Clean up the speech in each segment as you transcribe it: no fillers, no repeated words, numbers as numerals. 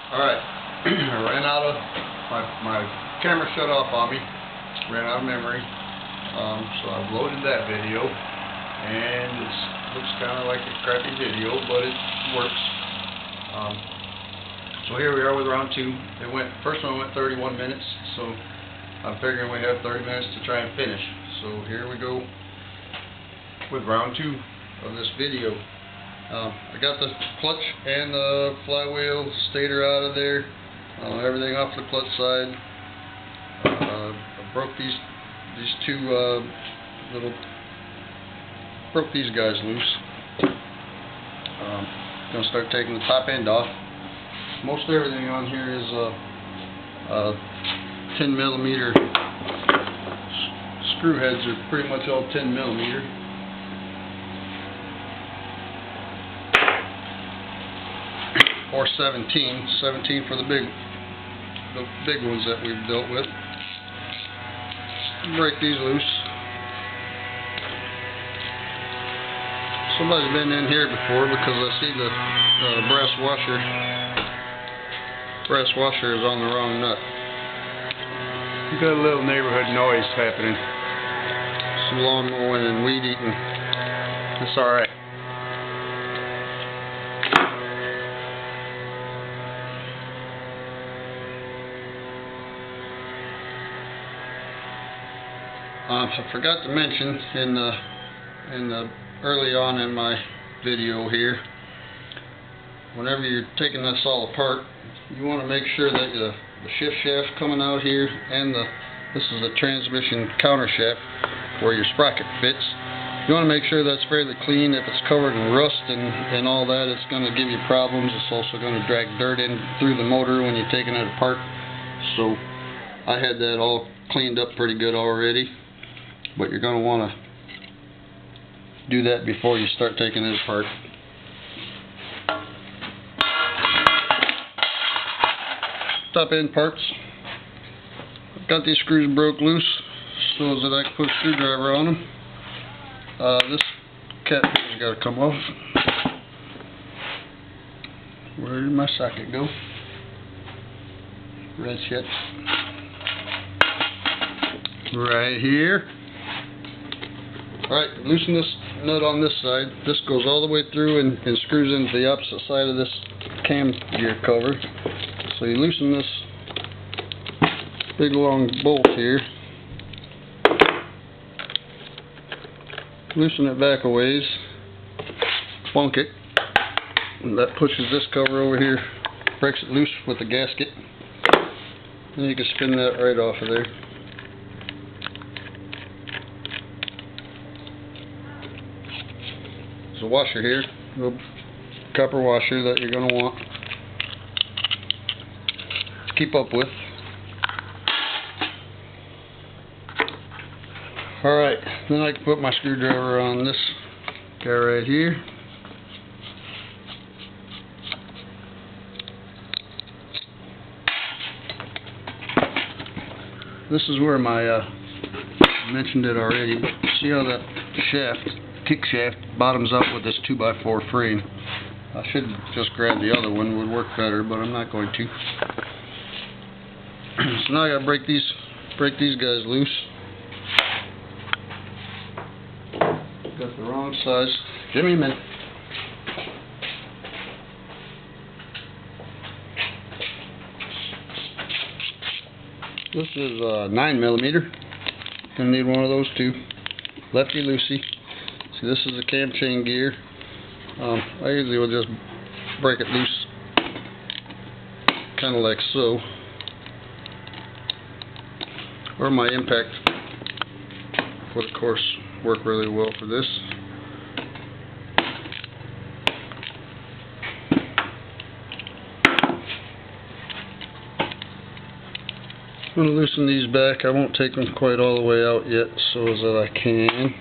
Alright, I ran out of, my camera shut off on me, ran out of memory, so I've loaded that video, and it looks kind of like a crappy video, but it works. So here we are with round 2. First one went 31 minutes, so I'm figuring we have 30 minutes to try and finish. So here we go with round 2 of this video. I got the clutch and the flywheel stator out of there, everything off the clutch side. I broke these two broke these guys loose. Gonna start taking the top end off. Most everything on here is 10 millimeter. Screw heads are pretty much all 10 millimeter. Or 17 for the big ones that we've dealt with. Break these loose. Somebody's been in here before because I see the brass washer is on the wrong nut. You got a little neighborhood noise happening. Some lawn mowing and weed eating. That's alright. I forgot to mention early on in my video here, whenever you're taking this all apart, you want to make sure that the shift shaft coming out here and this is the transmission counter shaft where your sprocket fits. You want to make sure that's fairly clean. If it's covered in rust and all that, it's going to give you problems. It's also going to drag dirt in through the motor when you're taking it apart. So I had that all cleaned up pretty good already. But you're going to want to do that before you start taking it apart. Top end parts. I've got these screws broke loose so that I can put a screwdriver on them. This cap has got to come off. Where did my socket go? Red shit. Right here. Alright, loosen this nut on this side. This goes all the way through and screws into the opposite side of this cam gear cover. So you loosen this big long bolt here. Loosen it back a ways. Plunk it. And that pushes this cover over here. Breaks it loose with the gasket. And you can spin that right off of there. There's a washer here, a little copper washer that you're going to want to keep up with. Alright, then I can put my screwdriver on this guy right here. This is where I mentioned it already, but see how that shaft, kick shaft, bottoms up with this 2x4 frame. I should just grab the other one, would work better, but I'm not going to. So now I gotta break these guys loose. Got the wrong size. Give me a minute. This is 9 millimeter. Gonna need one of those too. Lefty loosey. See, this is a cam chain gear. I usually will just break it loose, kind of like so. Or my impact would of course work really well for this. I'm going to loosen these back. I won't take them quite all the way out yet so that I can.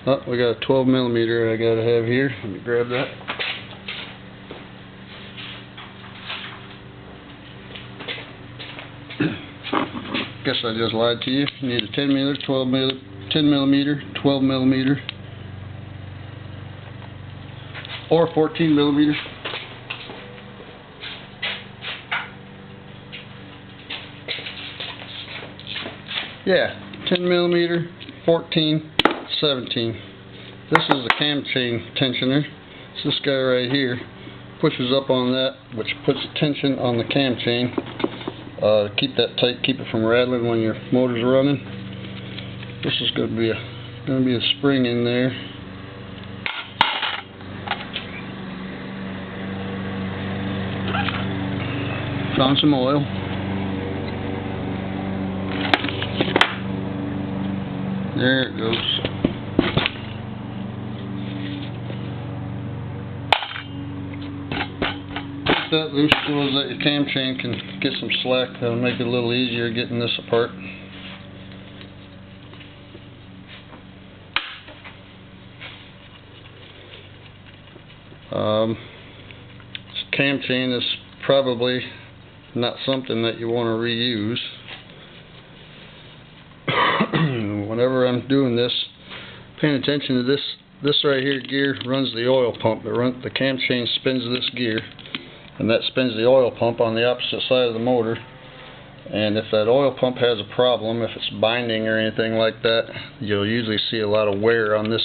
Oh, we got a 12 millimeter I gotta have here. Let me grab that. Guess I just lied to you. You need a 10 millimeter, 12 millimeter, 10 millimeter, 12 millimeter, or 14 millimeter. Yeah, 10 millimeter, 14, 17. This is the cam chain tensioner. It's this guy right here. Pushes up on that, which puts tension on the cam chain. Keep that tight, keep it from rattling when your motor's running. This is going to be a spring in there. Found some oil. There it goes. Get that loose so that your cam chain can get some slack. That'll make it a little easier getting this apart. This cam chain is probably not something that you want to reuse. Whenever I'm doing this, paying attention to this right here gear runs the oil pump. The cam chain spins this gear, and that spins the oil pump on the opposite side of the motor. And if that oil pump has a problem, if it's binding or anything like that, you'll usually see a lot of wear on the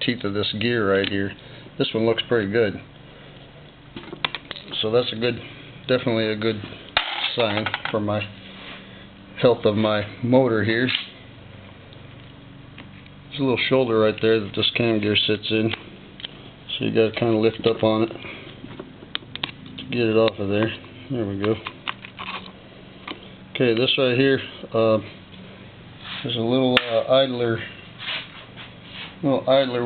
teeth of this gear right here. This one looks pretty good, so that's definitely a good sign for my health of my motor here. There's a little shoulder right there that this cam gear sits in, so you got to kind of lift up on it to get it off of there. There we go. Okay, this right here, there's a little idler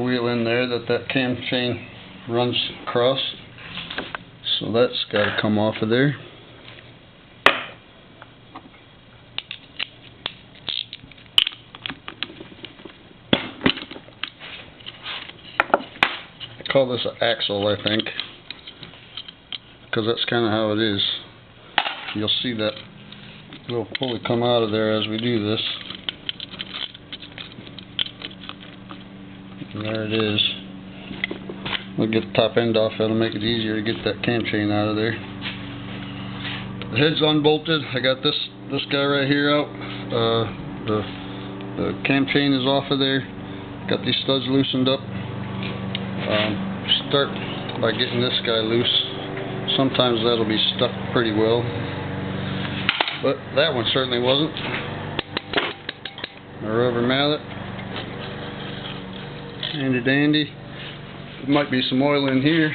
wheel in there that cam chain runs across, so that's got to come off of there. I call this an axle, I think, because that's kind of how it is. You'll see that little pulley come out of there as we do this. And there it is. We'll get the top end off. That'll make it easier to get that cam chain out of there. The head's unbolted. I got this guy right here out. The cam chain is off of there. Got these studs loosened up. Start by getting this guy loose. Sometimes that'll be stuck pretty well, but that one certainly wasn't. A rubber mallet, handy dandy. There might be some oil in here.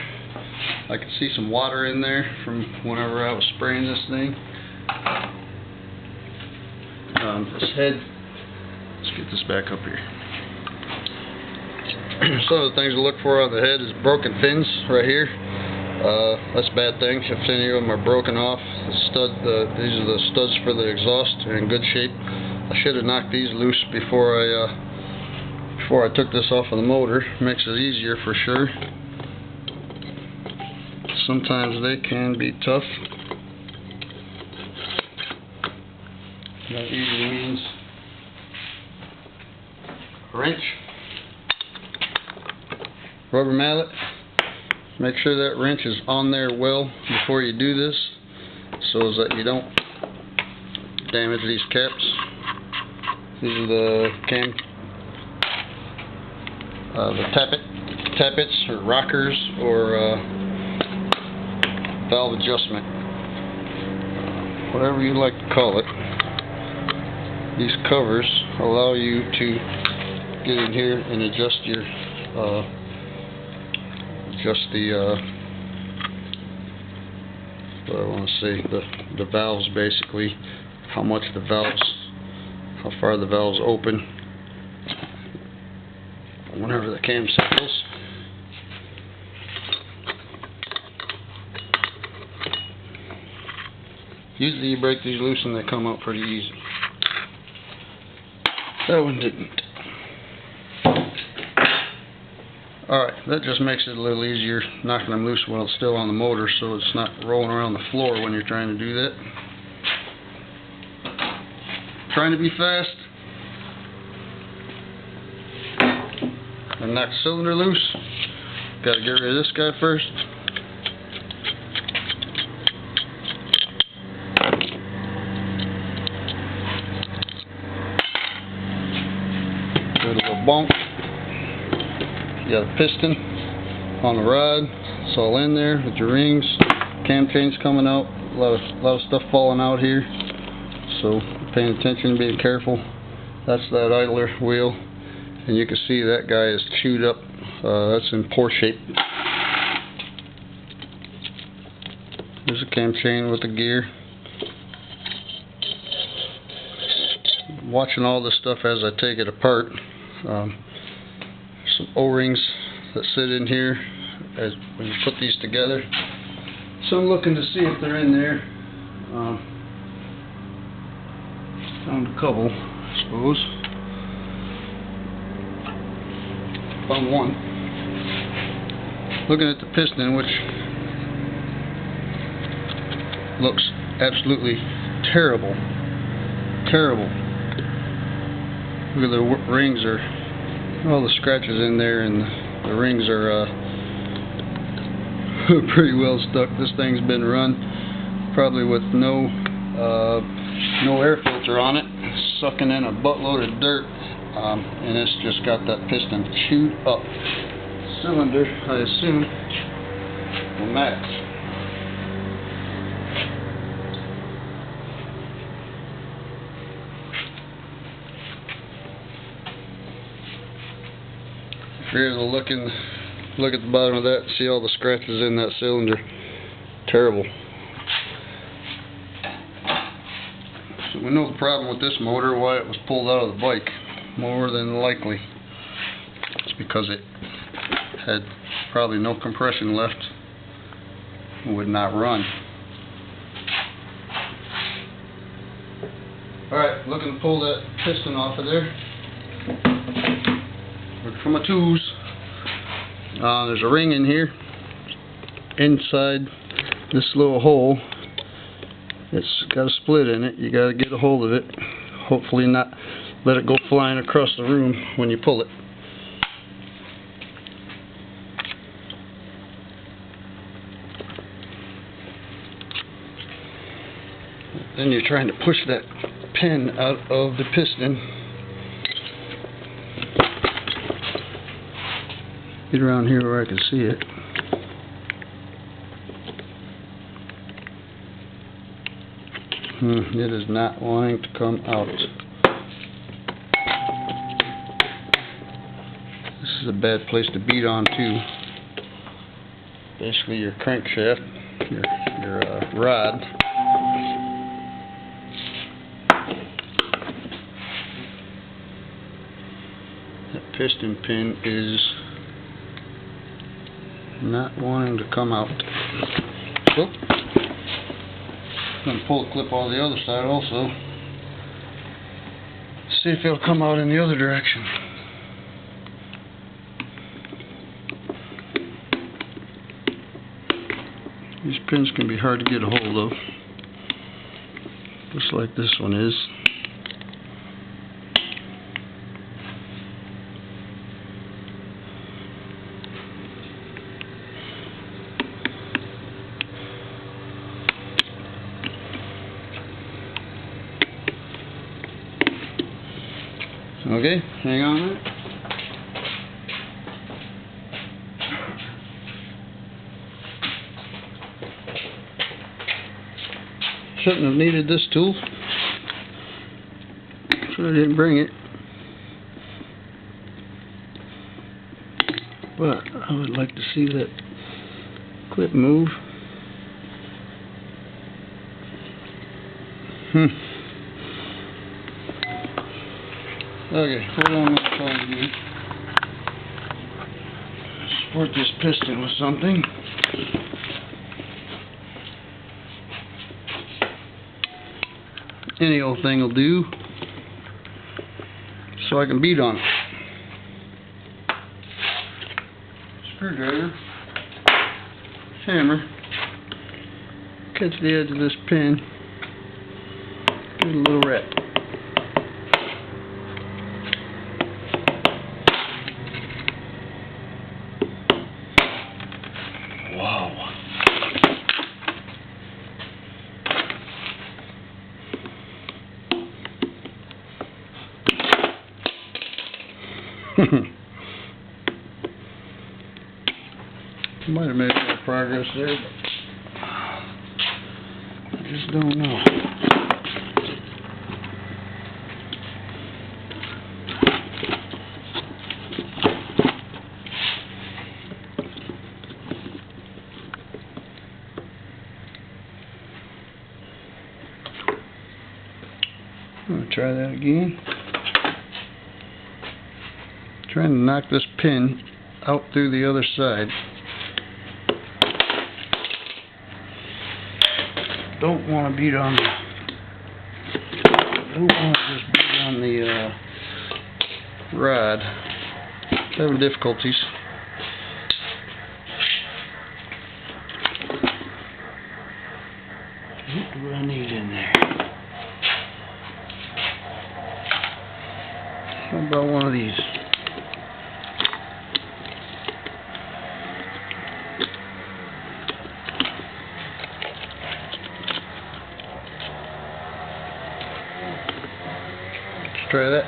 I can see some water in there from whenever I was spraying this thing. This head, let's get this back up here. Some of the things to look for on the head is broken fins right here. That's a bad thing. If any of them are broken off, these are the studs for the exhaust. They're in good shape. I should have knocked these loose before I took this off of the motor. Makes it easier for sure. Sometimes they can be tough. That usually means a wrench, rubber mallet. Make sure that wrench is on there well before you do this, so that you don't damage these caps. These are the tappets or rockers or valve adjustment, whatever you like to call it. These covers allow you to get in here and adjust your what I want to say, the valves, basically, how far the valves open whenever the cam settles. Usually you break these loose and they come out pretty easy. That one didn't. Alright, that just makes it a little easier knocking them loose while it's still on the motor, so it's not rolling around the floor when you're trying to do that. Trying to be fast and knock the cylinder loose. Got to get rid of this guy first. bump. You got a piston on the rod. It's all in there with your rings. Cam chains coming out. A lot of stuff falling out here. So paying attention, being careful. That's that idler wheel, and you can see that guy is chewed up. That's in poor shape. There's a cam chain with the gear. Watching all this stuff as I take it apart. Some O-rings that sit in here as when you put these together. So I'm looking to see if they're in there. Found a couple, I suppose. Found one. Looking at the piston, which looks absolutely terrible. Terrible. Look at the rings are, all the scratches in there, and the rings are pretty well stuck. This thing's been run probably with no air filter on it, sucking in a buttload of dirt, and it's just got that piston chewed up. Cylinder, I assume, will match. If you're able to look at the bottom of that, see all the scratches in that cylinder. Terrible. So we know the problem with this motor, why it was pulled out of the bike. More than likely, it's because it had probably no compression left and would not run. Alright, looking to pull that piston off of there. Look for my tools. There's a ring in here inside this little hole. It's got a split in it. You got to get a hold of it. Hopefully not let it go flying across the room when you pull it. Then you're trying to push that pin out of the piston. Get around here where I can see it. It is not wanting to come out. This is a bad place to beat on too. Basically your crankshaft, your rod. That piston pin is not wanting to come out. So, I'm going to pull the clip on the other side also. See if it'll come out in the other direction. These pins can be hard to get a hold of, just like this one is. Okay, hang on a minute. Shouldn't have needed this tool, so I didn't bring it. But I would like to see that clip move. Okay, hold on, I'm going to try to do. Support this piston with something. Any old thing will do, so I can beat on it. Screwdriver, hammer, catch the edge of this pin, give it a little rap. Wow. Might have made more progress there, but I just don't know. I'm going to try that again. Trying to knock this pin out through the other side. Don't want to beat on the. Don't want to just beat on the rod. Having difficulties. What do I need in there? How about one of these? Let's try that.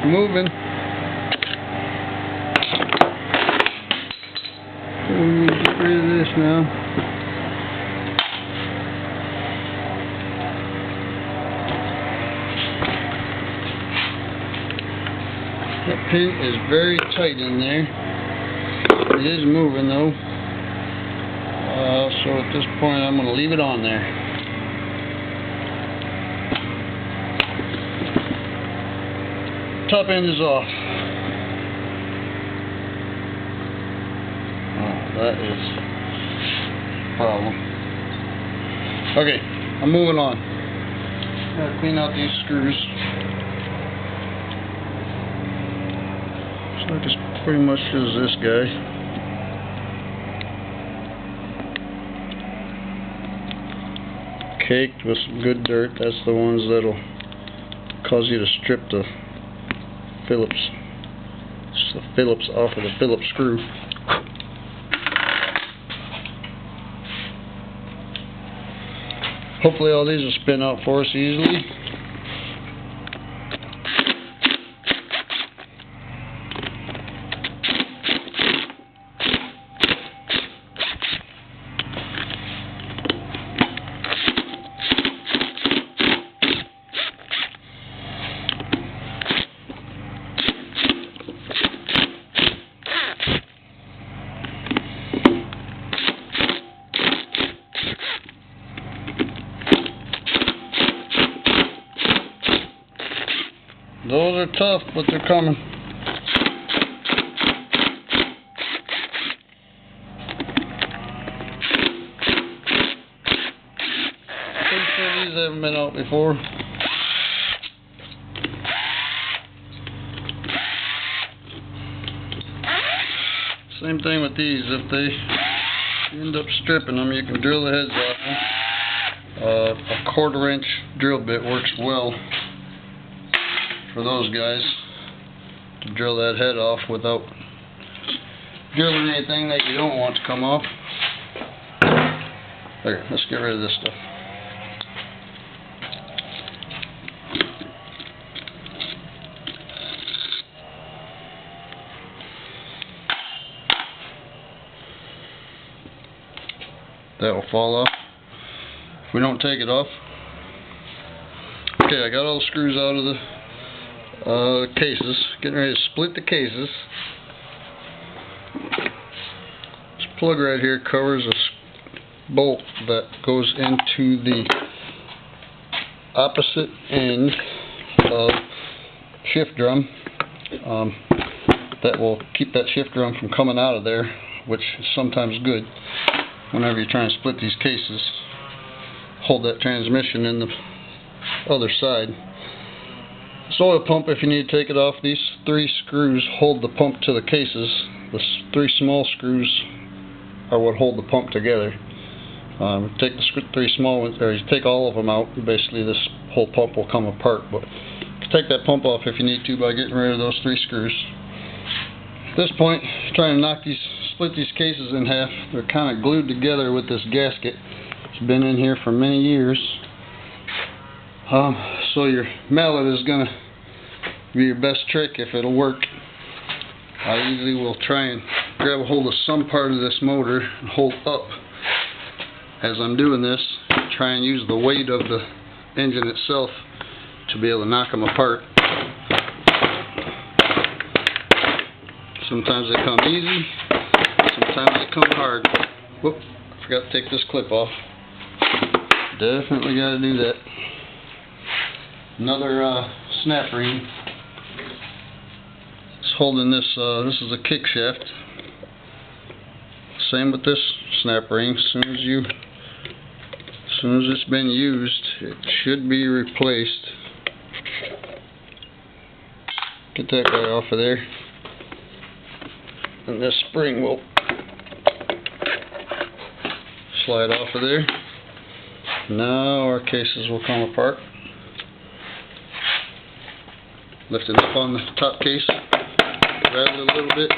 Moving. We need to get rid of this now. That pin is very tight in there. It is moving though. So at this point I'm going to leave it on there. Top end is off. Oh, that is a problem. Okay, I'm moving on. Gotta clean out these screws. So it's pretty much as this guy. Caked with some good dirt. That's the ones that'll cause you to strip the Phillips off of the Phillips screw. Hopefully all these will spin out for us easily. Those are tough, but they're coming. Pretty sure these haven't been out before. Same thing with these. If they end up stripping them, you can drill the heads off them. A 1/4 inch drill bit works well for those guys to drill that head off without drilling anything that you don't want to come off. There, let's get rid of this stuff. That will fall off if we don't take it off. Okay, I got all the screws out of the cases. Getting ready to split the cases. This plug right here covers a bolt that goes into the opposite end of shift drum. That will keep that shift drum from coming out of there, which is sometimes good whenever you're trying to split these cases. Hold that transmission in the other side. This oil pump, if you need to take it off, these 3 screws hold the pump to the cases. The 3 small screws are what hold the pump together. Take the 3 small ones, or you take all of them out, basically this whole pump will come apart. But you can take that pump off if you need to by getting rid of those 3 screws. At this point, trying to split these cases in half. They're kind of glued together with this gasket. It's been in here for many years. So your mallet is going to be your best trick if it'll work. I usually will try and grab a hold of some part of this motor and hold up as I'm doing this. Try and use the weight of the engine itself to be able to knock them apart. Sometimes they come easy, sometimes they come hard. Whoop, I forgot to take this clip off. Definitely got to do that. Another snap ring. It's holding this, this is a kick shaft. Same with this snap ring. As soon as it's been used, it should be replaced. Get that guy off of there. And this spring will slide off of there. Now our cases will come apart. Lift it up on the top case, grab it a little bit.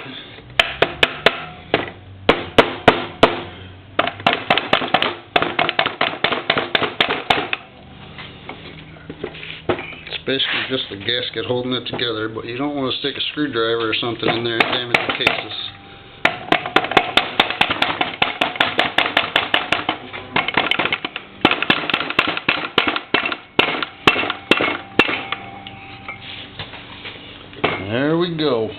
It's basically just the gasket holding it together, but you don't want to stick a screwdriver or something in there and damage the cases. There we go.